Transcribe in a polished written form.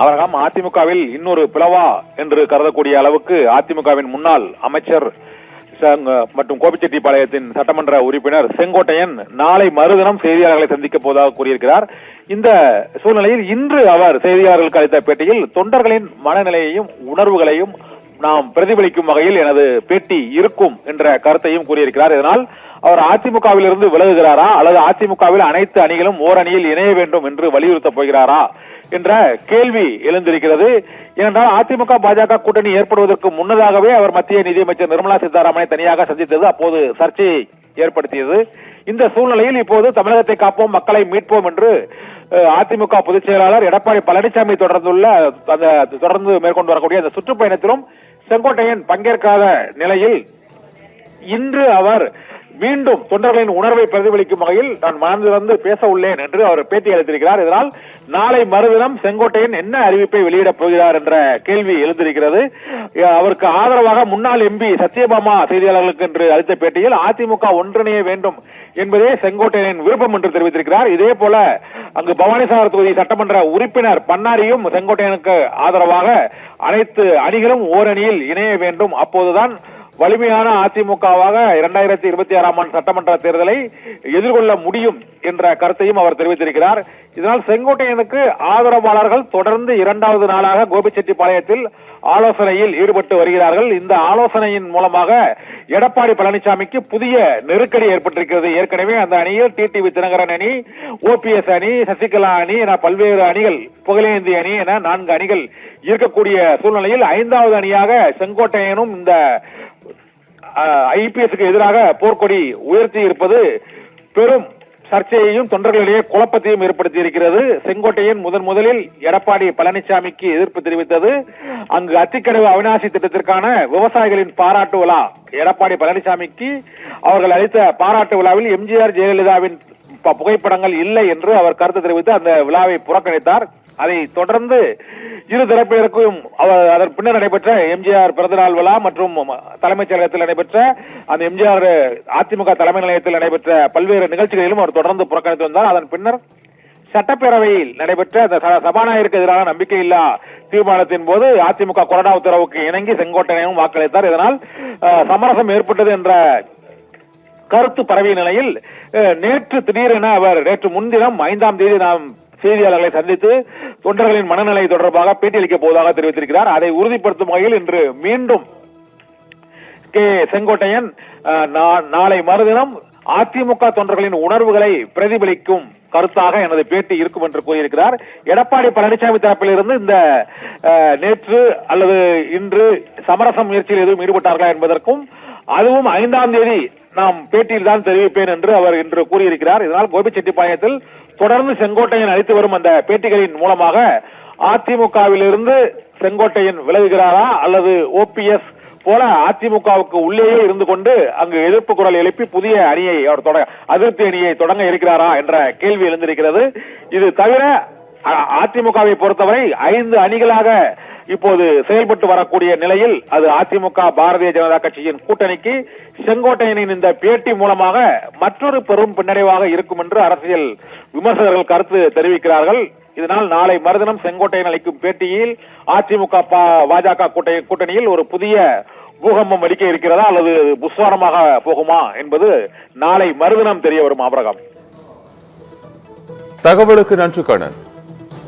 அவரகம் அதிமுகவில் இன்னொரு பிளவா என்று கருதக்கூடிய அளவுக்கு அதிமுகவின் முன்னாள் அமைச்சர் மற்றும் கோபிச்செட்டிப்பாளையத்தின் சட்டமன்ற உறுப்பினர் செங்கோட்டையன் நாளை மறுதினம் செய்தியாளர்களை சந்திக்க போவதாக கூறியிருக்கிறார். இந்த சூழ்நிலையில் இன்று அவர் செய்தியாளர்களுக்கு அளித்த பேட்டியில் தொண்டர்களின் மனநிலையையும் உணர்வுகளையும் நாம் பிரதிபலிக்கும் வகையில் எனது பேட்டி இருக்கும் என்ற கருத்தையும் கூறியிருக்கிறார். இதனால் அவர் அதிமுகவில் இருந்து விலகுகிறாரா அல்லது அதிமுகவில் அனைத்து அணிகளும் ஓரணியில் இணைய வேண்டும் என்று வலியுறுத்தப் போகிறாரா என்ற கேள்வி எழுந்திருக்கிறது. ஏனென்றால் அதிமுக பாஜக கூட்டணி ஏற்படுவதற்கு முன்னதாகவே அவர் மத்திய நிதியமைச்சர் நிர்மலா சீதாராமனை தனியாக சந்தித்தது அப்போது சர்ச்சையை ஏற்படுத்தியது. இந்த சூழ்நிலையில் இப்போது தமிழகத்தை காப்போம் மக்களை மீட்போம் என்று அதிமுக பொதுச் செயலாளர் எடப்பாடி பழனிசாமி தொடர்ந்து மேற்கொண்டு வரக்கூடிய அந்த சுற்றுப்பயணத்திலும் செங்கோட்டையன் பங்கேற்காத நிலையில் இன்று அவர் மீண்டும் தொண்டர்களின் உணர்வை பிரதிபலிக்கும் வகையில் நான் மனதிலிருந்து பேச உள்ளேன் என்று அவர் பேட்டி அளித்திருக்கிறார். இதனால் நாளை மறுதினம் செங்கோட்டையன் என்ன அறிவிப்பை வெளியிடப் போகிறார் என்ற கேள்வி எழுந்திருக்கிறது. அவருக்கு ஆதரவாக முன்னாள் எம்பி சத்யபாமா செய்தியாளர்களுக்கு என்று அளித்த பேட்டியில் அதிமுக ஒன்றிணைய வேண்டும் என்பதே செங்கோட்டையனின் விருப்பம் என்று தெரிவித்திருக்கிறார். இதே போல அங்கு பவானிசாகர் தொகுதி சட்டமன்ற உறுப்பினர் பன்னாரியும் செங்கோட்டையனுக்கு ஆதரவாக அனைத்து அணிகளும் ஓரணியில் இணைய வேண்டும், அப்போதுதான் வலிமையான அதிமுகவாக 2026ஆம் ஆண்டு சட்டமன்ற தேர்தலை எதிர்கொள்ள முடியும் என்ற கருத்தையும் அவர் தெரிவித்திருக்கிறார். இதனால் செங்கோட்டையனுக்கு ஆதரவாளர்கள் தொடர்ந்து இரண்டாவது நாளாக கோபிச்செட்டிப்பாளையத்தில் ஆலோசனையில் ஈடுபட்டு வருகிறார்கள். இந்த ஆலோசனையின் மூலமாக எடப்பாடி பழனிசாமிக்கு புதிய நெருக்கடி ஏற்பட்டிருக்கிறது. ஏற்கனவே அந்த அணியில் டிடிவி தினகரன் அணி, ஓபிஎஸ் அணி, சசிகலா அணி என பல்வேறு அணிகள், புகழேந்தி அணி என 4 அணிகள் இருக்கக்கூடிய சூழ்நிலையில் 5வது அணியாக செங்கோட்டையனும் இந்த ஐபிஎஸ்க்கு எதிராக போர்க்கொடி உயர்த்தி இருப்பது பெரும் சர்ச்சையையும் தொண்டர்களிடையே குழப்பத்தையும் ஏற்படுத்தி இருக்கிறது. செங்கோட்டையன் முதலில் எடப்பாடி பழனிசாமிக்கு எதிர்ப்பு தெரிவித்தது. அங்கு அத்திக்கடவு அவிநாசி திட்டத்திற்கான விவசாயிகளின் பாராட்டு விழா, எடப்பாடி பழனிசாமிக்கு அவர்கள் அளித்த பாராட்டு விழாவில் எம்ஜிஆர் ஜெயலலிதாவின் புகைப்படங்கள் இல்லை என்று அவர் கருத்து தெரிவித்து அந்த விழாவை புறக்கணித்தார். அதை தொடர்ந்து இரு தரப்பினருக்கும் அதன் பின்னர் நடைபெற்ற எம்ஜிஆர் பிறந்தநாள் விழா மற்றும் தலைமைச் செயலகத்தில் நடைபெற்ற அந்த எம்ஜிஆர் அதிமுக தலைமை நிலையத்தில் நடைபெற்ற பல்வேறு நிகழ்ச்சிகளிலும் அவர் தொடர்ந்து புறக்கணித்து வந்தார். அதன் பின்னர் சட்டப்பேரவையில் நடைபெற்ற அந்த சபாநாயகருக்கு எதிரான நம்பிக்கையில்லா தீர்மானத்தின் போது அதிமுக கொறடா உத்தரவுக்கு இணங்கி செங்கோட்டையனும் வாக்களித்தார். இதனால் சமரசம் ஏற்பட்டது என்ற கருத்து பரவிய நிலையில் நேற்று திடீரென அவர் நேற்று முன்தினம் 5ஆம் தேதி நாம் செய்தியாளர்களை சந்தித்து தொண்டர்களின் மனநிலை தொடர்பாக பேட்டியளிக்கப் போவதாக தெரிவித்திருக்கிறார். அதை உறுதிப்படுத்தும் வகையில் இன்று மீண்டும் செங்கோட்டையன் நாளை மறுதினம் அதிமுக தொண்டர்களின் உணர்வுகளை பிரதிபலிக்கும் கருத்தாக எனது பேட்டி இருக்கும் என்று கூறியிருக்கிறார். எடப்பாடி பழனிசாமி தரப்பில் இருந்து இந்த நேற்று அல்லது இன்று சமரச முயற்சியில் எதுவும் ஈடுபட்டார்களா என்பதற்கும் அதுவும் 5ஆம் தேதி நாம் பேட்டியில் தான் தெரிவிப்பேன் என்று அவர் இன்று கூறியிருக்கிறார். இதனால் கோபிச்செட்டிப்பாளையத்தில் தொடர்ந்து செங்கோட்டையன் அளித்து வரும் அந்த பேட்டிகளின் மூலமாக அதிமுகவில் இருந்து செங்கோட்டையன் விலகுகிறாரா அல்லது ஓபிஎஸ் போல அதிமுகவுக்கு உள்ளேயே இருந்து கொண்டு அங்கு எதிர்ப்பு குரல் எழுப்பி புதிய அணியை அவர் அதிருப்தி அணியை தொடங்க இருக்கிறாரா என்ற கேள்வி எழுந்திருக்கிறது. இது தவிர அதிமுகவை பொறுத்தவரை 5 அணிகளாக இப்போது செயல்பட்டு வரக்கூடிய நிலையில் அது அதிமுக பாரதிய ஜனதா கட்சியின் கூட்டணிக்கு செங்கோட்டையனின் இந்த பேட்டி மூலமாக மற்றொரு பெரும் பின்னடைவாக இருக்கும் என்று அரசியல் விமர்சகர்கள் கருத்து தெரிவிக்கிறார்கள். இதனால் நாளை மறுதினம் செங்கோட்டையன் அளிக்கும் பேட்டியில் அதிமுக பாஜக கூட்டணியில் ஒரு புதிய பூகம்பம் வெடிக்க இருக்கிறதா அல்லது புஸ்வாரமாக போகுமா என்பது நாளை மறுதினம் தெரிய வரும். ஆபரகம், தகவலுக்கு நன்றி கண்ணன்.